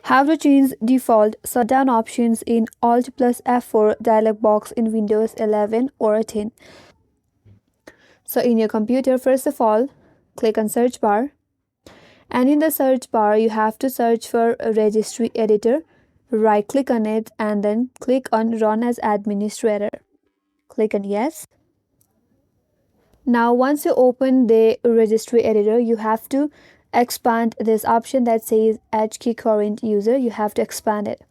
How to change default shutdown options in Alt+F4 Dialog Box in Windows 11 or 10. So in your computer, first of all, click on search bar. And in the search bar, you have to search for a registry editor. Right click on it and then click on run as administrator. Click on yes. Now once you open the registry editor, you have to expand this option that says add key current user. You have to expand it.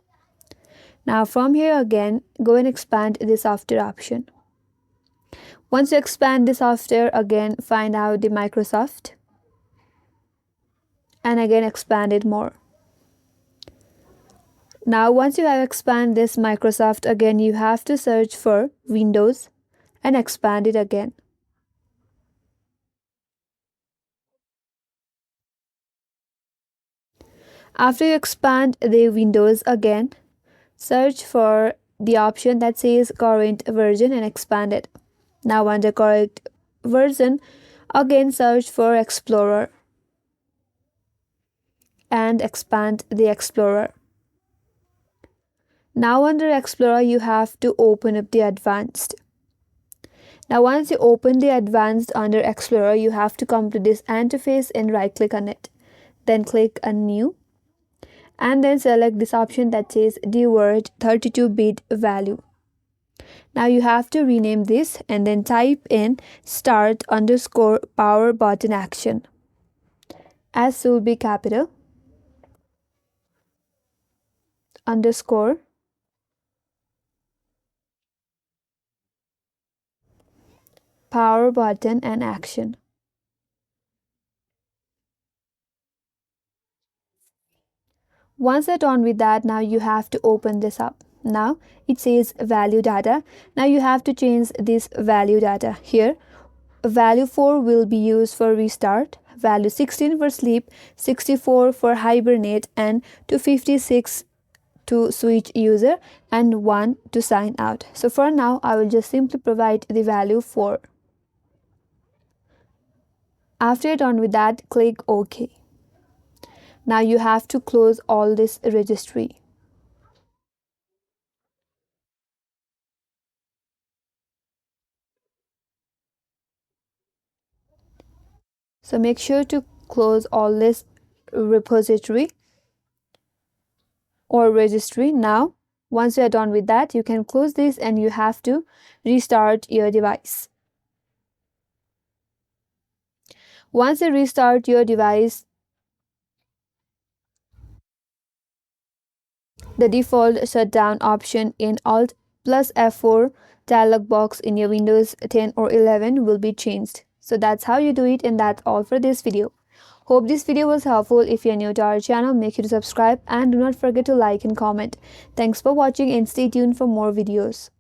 Now from here again, go and expand the software option. Once you expand the software, again find out the Microsoft and again expand it more. Now once you have expanded this Microsoft, again you have to search for Windows and expand it again. After you expand the Windows again, search for the option that says current version and expand it. Now under current version, again search for Explorer and expand the Explorer. Now under Explorer, you have to open up the Advanced. Now once you open the Advanced under Explorer, you have to come to this interface and right click on it. Then click on New and then select this option that says Default 32-bit value. Now you have to rename this and then type in start_power button action. S will be capital underscore power button and action. Once you're done with that, now you have to open this up. Now it says value data. Now you have to change this value data here. Value 4 will be used for restart, value 16 for sleep, 64 for hibernate, and 256 to switch user, and 1 to sign out. So for now, I will just simply provide the value 4. After you're done with that, click OK. Now you have to close all this registry. So make sure to close all this repository or registry. Now once you are done with that, you can close this and you have to restart your device. Once you restart your device, the default shutdown option in Alt+F4 dialog box in your Windows 10 or 11 will be changed. So that's how you do it, and that's all for this video. Hope this video was helpful. If you're new to our channel, make sure to subscribe and do not forget to like and comment. Thanks for watching and stay tuned for more videos.